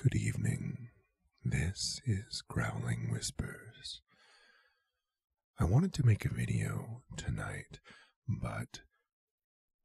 Good evening. This is Growling Whispers. I wanted to make a video tonight, but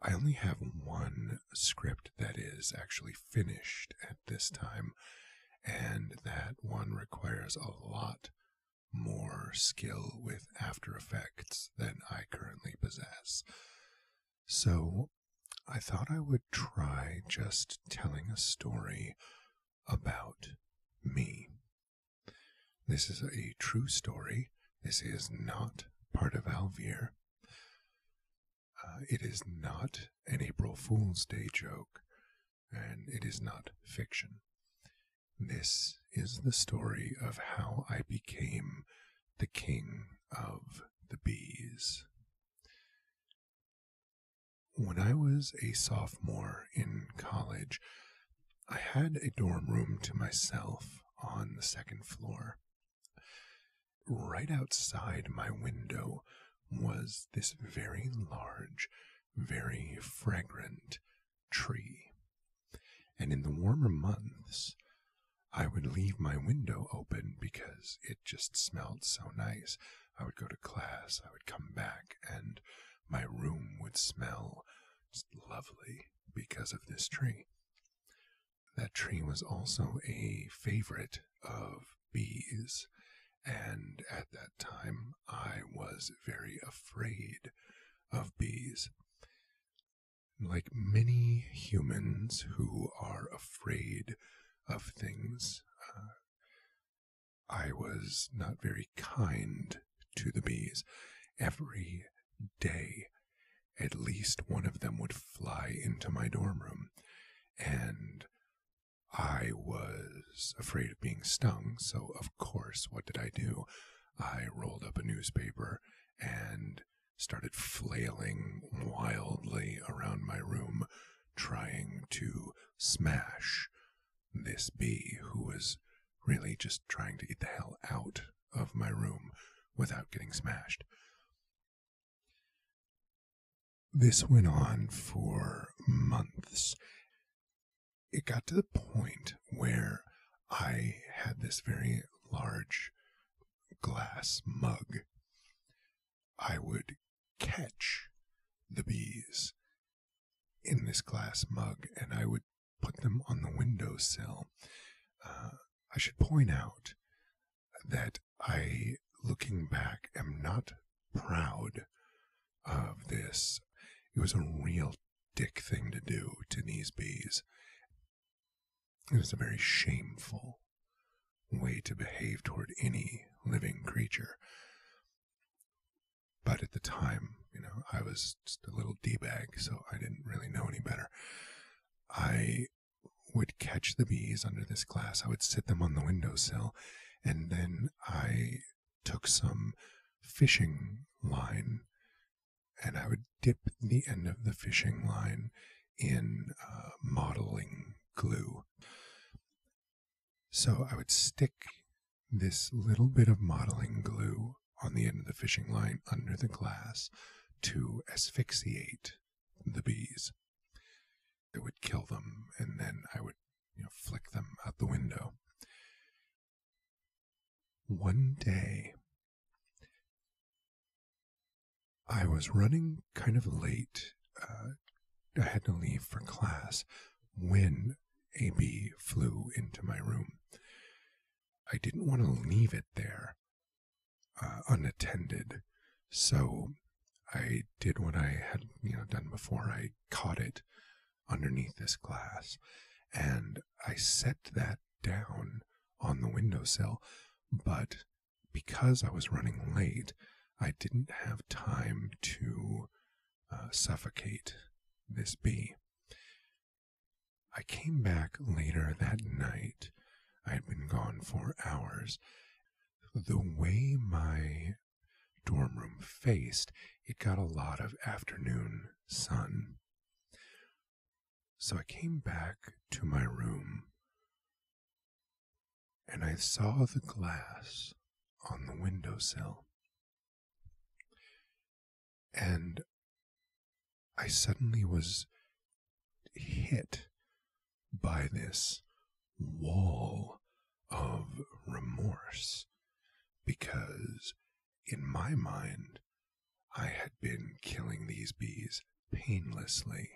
I only have one script that is actually finished at this time, and that one requires a lot more skill with After Effects than I currently possess. So I thought I would try just telling a story about me. This is a true story. This is not part of Aalveir. It is not an April Fool's Day joke, and it is not fiction. This is the story of how I became the king of the bees. When I was a sophomore in college, I had a dorm room to myself on the second floor. Right outside my window was this very large, very fragrant tree. And in the warmer months, I would leave my window open because it just smelled so nice. I would go to class, I would come back, and my room would smell just lovely because of this tree. That tree was also a favorite of bees, and at that time I was very afraid of bees. Like many humans who are afraid of things, I was not very kind to the bees. Every day, at least one of them would fly into my dorm room, and I was afraid of being stung, so of course, what did I do? I rolled up a newspaper and started flailing wildly around my room, trying to smash this bee who was really just trying to get the hell out of my room without getting smashed. This went on for months. It got to the point where I had this very large glass mug. I would catch the bees in this glass mug and I would put them on the windowsill. I should point out that I, looking back, am not proud of this. It was a real dick thing to do to these bees. It was a very shameful way to behave toward any living creature. But at the time, I was just a little D-bag, so I didn't really know any better. I would catch the bees under this glass. I would sit them on the windowsill, and then I took some fishing line, and I would dip the end of the fishing line in modeling glue. So I would stick this little bit of modeling glue on the end of the fishing line under the glass to asphyxiate the bees. It would kill them, and then I would flick them out the window. One day, I was running kind of late. I had to leave for class when a bee flew into my room. I didn't want to leave it there unattended, so I did what I had done before. I caught it underneath this glass, and I set that down on the windowsill, but because I was running late, I didn't have time to suffocate this bee. I came back later that night. I had been gone for hours. The way my dorm room faced, it got a lot of afternoon sun. So I came back to my room, and I saw the glass on the windowsill. And I suddenly was hit by this wall of remorse, because in my mind, I had been killing these bees painlessly.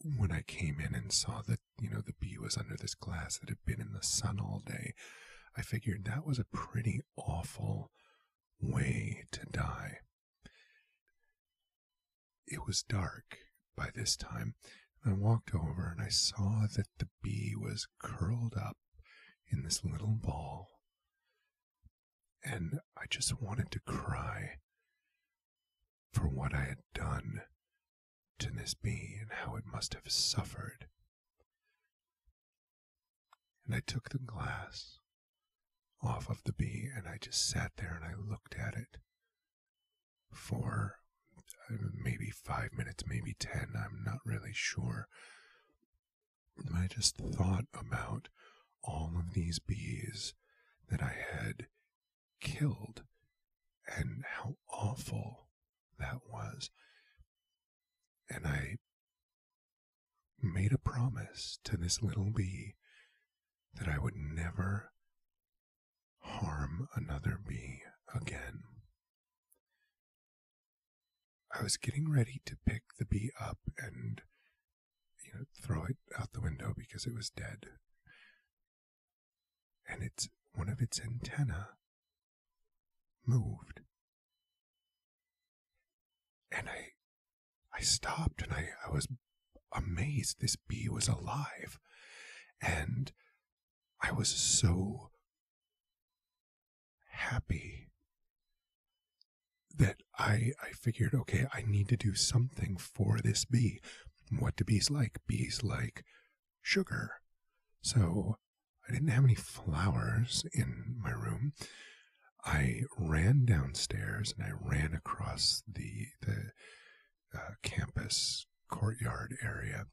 When I came in and saw that, the bee was under this glass that had been in the sun all day, I figured that was a pretty awful way to die. It was dark by this time, and I walked over and I saw that the bee was curled up in this little ball, and I just wanted to cry for what I had done to this bee and how it must have suffered. And I took the glass off of the bee and I just sat there and I looked at it for maybe 5 minutes, maybe 10, I'm not really sure. And I just thought about all of these bees that I had killed and how awful that was. And I made a promise to this little bee that I would never harm another bee again. I was getting ready to pick the bee up and, throw it out the window because it was dead. And one of its antennae moved. And I stopped and I was amazed this bee was alive. And I was so happy that I figured, okay, I need to do something for this bee. What do bees like? Bees like sugar. So I didn't have any flowers in my room. I ran downstairs and I ran across the campus courtyard area.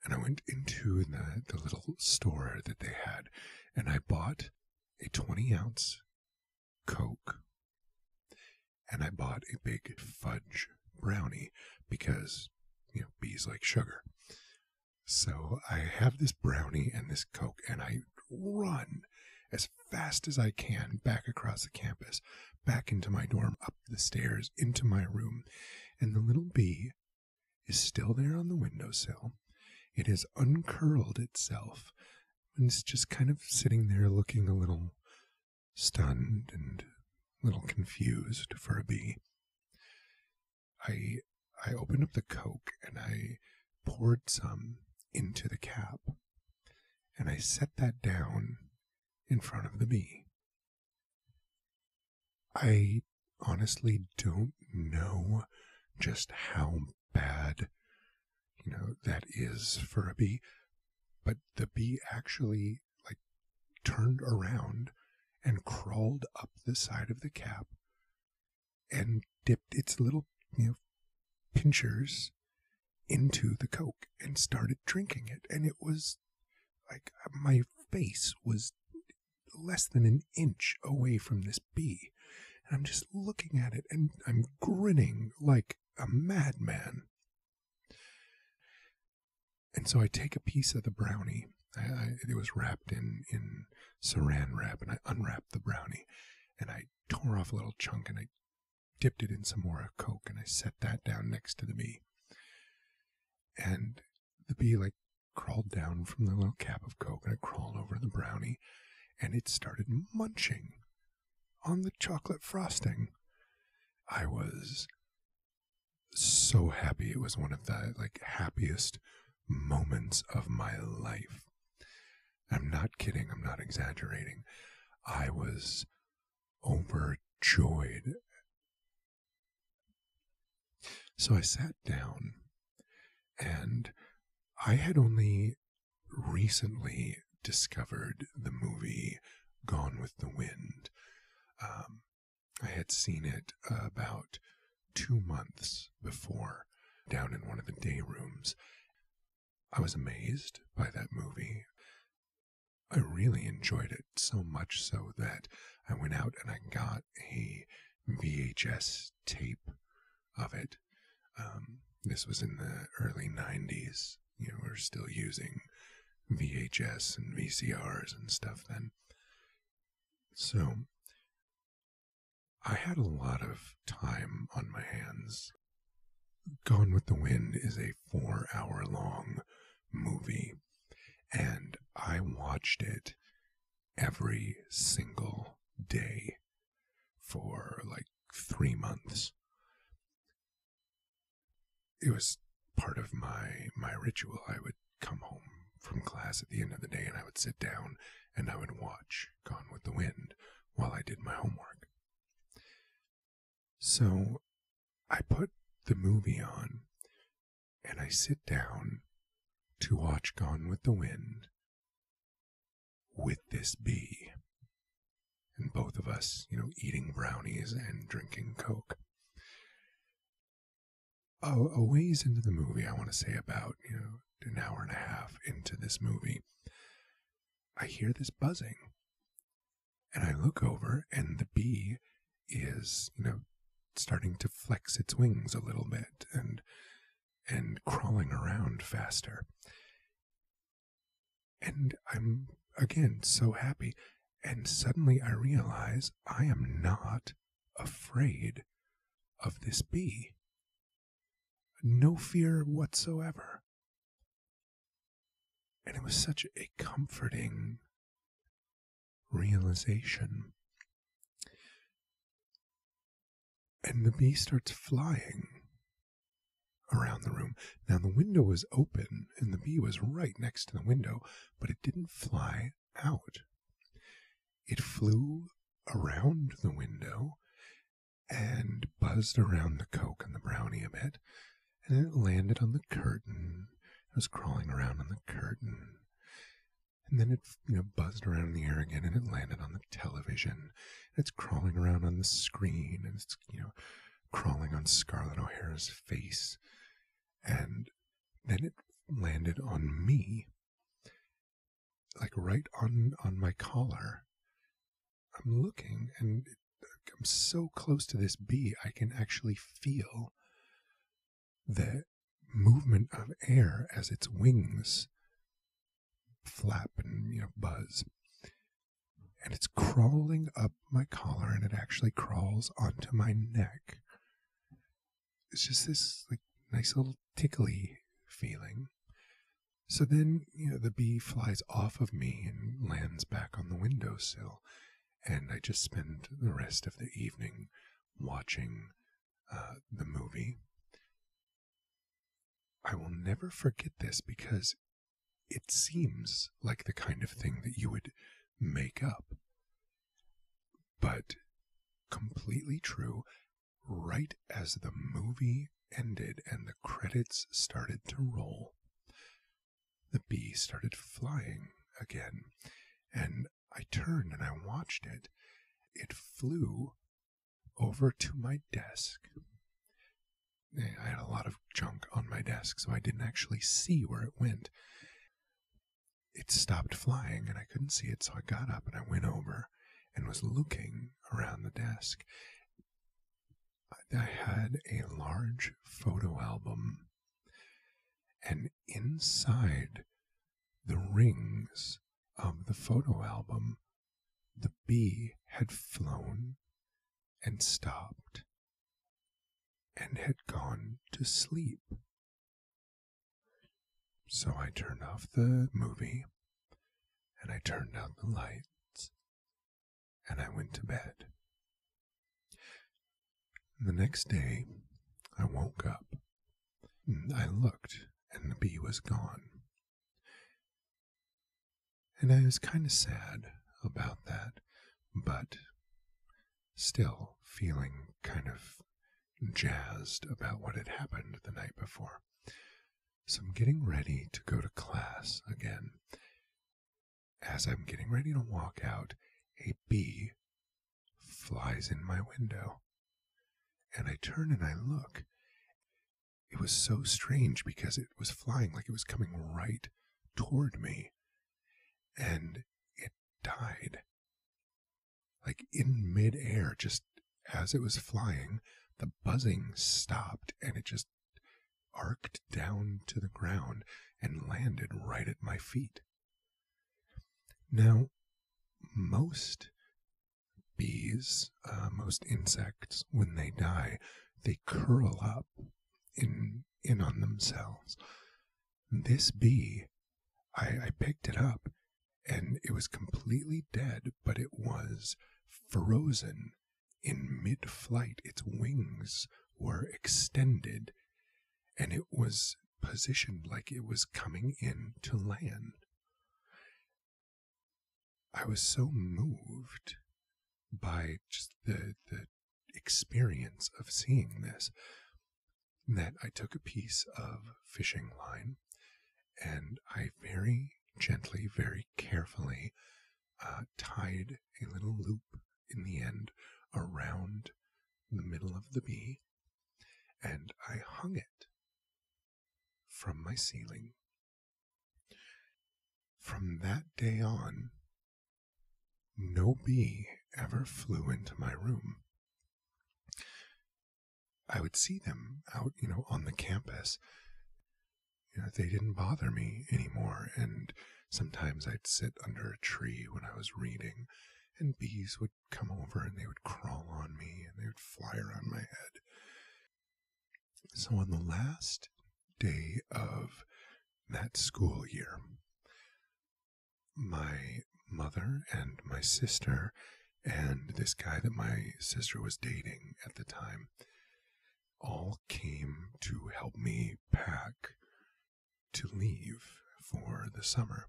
And I went into the little store that they had, and I bought a 20-ounce Coke, and I bought a big fudge brownie because, bees like sugar. So I have this brownie and this Coke, and I run as fast as I can back across the campus, back into my dorm, up the stairs, into my room, and the little bee is still there on the windowsill. It has uncurled itself, and it's just kind of sitting there looking a little stunned and a little confused for a bee. I opened up the Coke and I poured some into the cap, and I set that down in front of the bee. I honestly don't know just how bad, that is for a bee, but the bee actually turned around and crawled up the side of the cap and dipped its little, pinchers into the Coke and started drinking it. And it was like my face was less than an inch away from this bee. And I'm just looking at it and I'm grinning like a madman. And so I take a piece of the brownie. It was wrapped in saran wrap, and I unwrapped the brownie and I tore off a little chunk and I dipped it in some more Coke and I set that down next to the bee. And the bee crawled down from the little cap of Coke and it crawled over the brownie and it started munching on the chocolate frosting. I was so happy. It was one of the happiest moments of my life. I'm not kidding. I'm not exaggerating. I was overjoyed. So I sat down, and I had only recently discovered the movie Gone with the Wind. I had seen it about 2 months before down in one of the day rooms. I was amazed by that movie. I really enjoyed it, so much so that I went out and I got a VHS tape of it. This was in the early 90s. We're still using VHS and VCRs and stuff then. So I had a lot of time on my hands. Gone with the Wind is a 4-hour-long movie, and I watched it every single day for like 3 months. It was part of my ritual. I would come home from class at the end of the day and I would sit down and I would watch Gone with the Wind while I did my homework. So I put the movie on and I sit down to watch Gone with the Wind with this bee. And both of us, eating brownies and drinking Coke. A ways into the movie, I want to say about, an hour and a half into this movie, I hear this buzzing. And I look over and the bee is, starting to flex its wings a little bit and crawling around faster. And I'm, again, so happy. And suddenly I realize I am not afraid of this bee. No fear whatsoever. And it was such a comforting realization. And the bee starts flying around the room. Now the window was open and the bee was right next to the window, but it didn't fly out. It flew around the window and buzzed around the Coke and the brownie a bit, and then it landed on the curtain. It was crawling around on the curtain, and then it buzzed around in the air again, and it landed on the television. It's crawling around on the screen, and it's crawling on Scarlett O'Hara's face, and then it landed on me, like right on my collar. I'm looking, and I'm so close to this bee, I can actually feel the movement of air as its wings flap and buzz. And it's crawling up my collar, and it actually crawls onto my neck. It's just this nice little tickly feeling. So then, the bee flies off of me and lands back on the windowsill. And I just spend the rest of the evening watching the movie. I will never forget this because it seems like the kind of thing that you would make up. But completely true, right as the movie ended and the credits started to roll, the bee started flying again. And I turned and I watched it. It flew over to my desk. I had a lot of junk on my desk, so I didn't actually see where it went. It stopped flying and I couldn't see it, so I got up and I went over and was looking around the desk. I had a large photo album, and inside the rings of the photo album, the bee had flown and stopped and had gone to sleep. So I turned off the movie and I turned out the lights and I went to bed. The next day, I woke up. I looked and the bee was gone. And I was kind of sad about that, but still feeling kind of jazzed about what had happened the night before. So I'm getting ready to go to class again. As I'm getting ready to walk out, a bee flies in my window. And I turn and I look. It was so strange because it was flying like it was coming right toward me. And it died. Like in midair, just as it was flying, the buzzing stopped and it just arced down to the ground and landed right at my feet. Now, most bees, most insects, when they die, they curl up in on themselves. This bee, I picked it up, and it was completely dead, but it was frozen in mid-flight. Its wings were extended, and it was positioned like it was coming in to land. I was so moved by just the experience of seeing this that I took a piece of fishing line and I very gently, very carefully tied a little loop in the end around the middle of the bee, and I hung it from my ceiling. From that day on, no bee ever flew into my room. I would see them out, on the campus. They didn't bother me anymore, and sometimes I'd sit under a tree when I was reading, and bees would come over and they would crawl on me and they would fly around my head. So on the last day of that school year, my mother and my sister and this guy that my sister was dating at the time all came to help me pack to leave for the summer.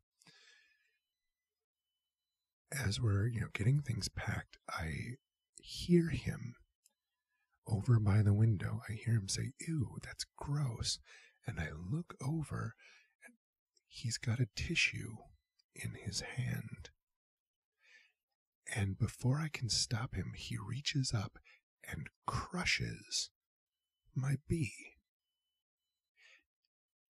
As we're, getting things packed, I hear him over by the window. I hear him say, "Ew, that's gross." And I look over and he's got a tissue in his hand. And before I can stop him, he reaches up and crushes my bee.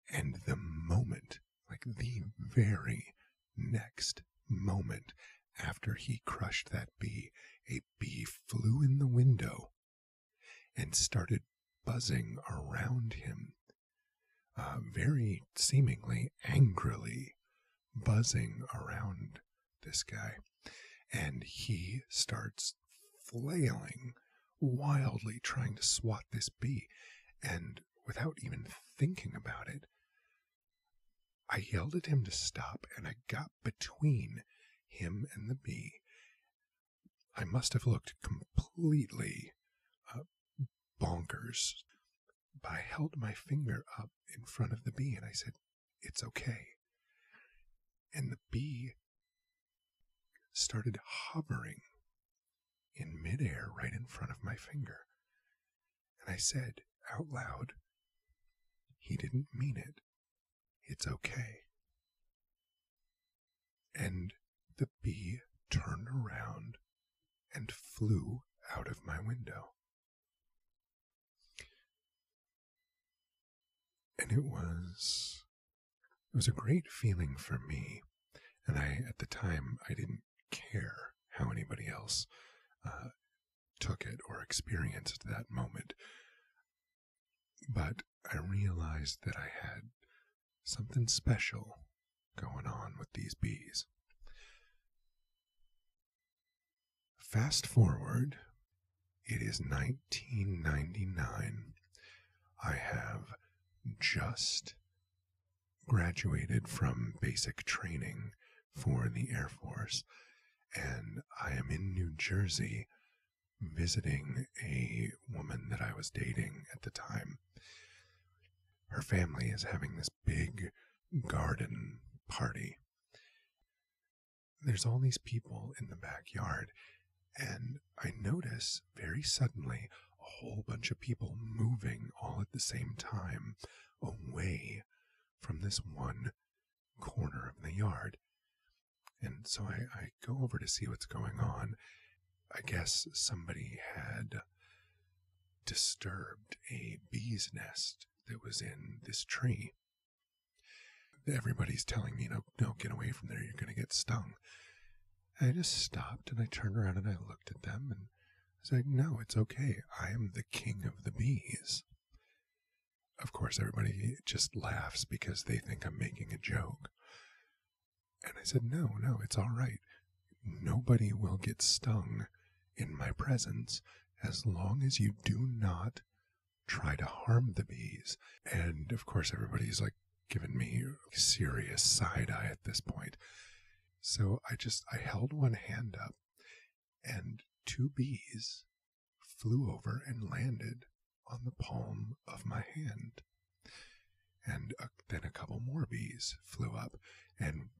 And the moment, like the very next moment after he crushed that bee, a bee flew in the window and started buzzing around him, very seemingly angrily buzzing around this guy. And he starts flailing wildly, trying to swat this bee. And without even thinking about it, I yelled at him to stop, and I got between him and the bee. I must have looked completely bonkers, but I held my finger up in front of the bee and I said, "It's okay." And the bee started hovering in midair right in front of my finger. And I said out loud, "He didn't mean it. It's okay." And the bee turned around and flew out of my window. And it was a great feeling for me. And at the time, I didn't care how anybody else took it or experienced that moment. But I realized that I had something special going on with these bees. Fast forward, it is 1999. I have just graduated from basic training for the Air Force, and I am in New Jersey visiting a woman that I was dating at the time. Her family is having this big garden party. There's all these people in the backyard, and I notice very suddenly a whole bunch of people moving all at the same time away from this one corner of the yard. And so I go over to see what's going on. I guess somebody had disturbed a bee's nest that was in this tree. Everybody's telling me, no, get away from there, you're going to get stung. I just stopped and I turned around and I looked at them and I was like, "No, it's okay. I am the king of the bees." Of course, everybody just laughs because they think I'm making a joke. And I said, no, it's all right. Nobody will get stung in my presence as long as you do not try to harm the bees. And of course, everybody's like giving me serious side eye at this point. So I held one hand up, and 2 bees flew over and landed on the palm of my hand. And then a couple more bees flew up, and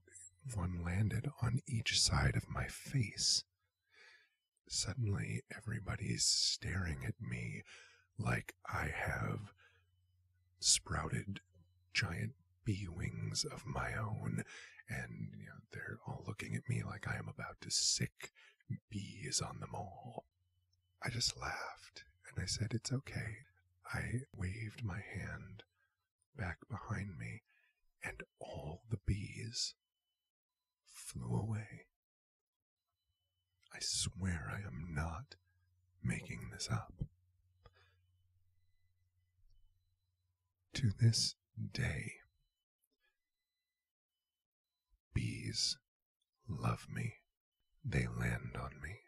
one landed on each side of my face. Suddenly, everybody's staring at me like I have sprouted giant bee wings of my own, and they're all looking at me like I am about to sick bees on them all. I just laughed, and I said, it's okay. I waved my hand back behind me, and all the bees flew away. I swear I am not making this up. To this day, bees love me. They land on me.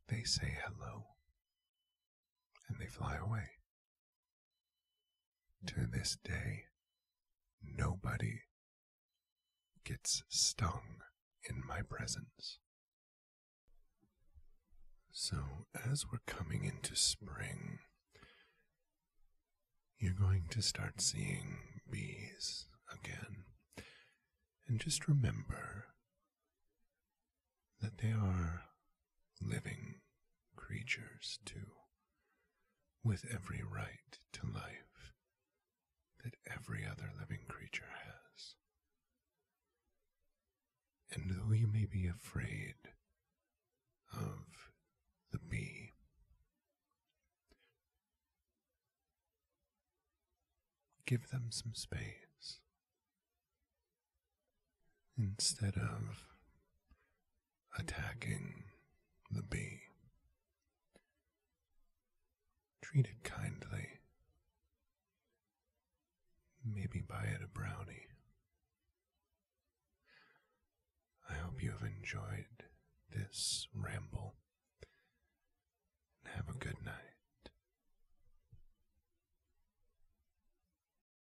They say hello. And they fly away. To this day, nobody gets stung in my presence. So, as we're coming into spring, you're going to start seeing bees again. And just remember that they are living creatures too, with every right to life that every other living creature has. And though you may be afraid of the bee, give them some space. Instead of attacking the bee, treat it kindly. Maybe buy it a brownie. I hope you have enjoyed this ramble.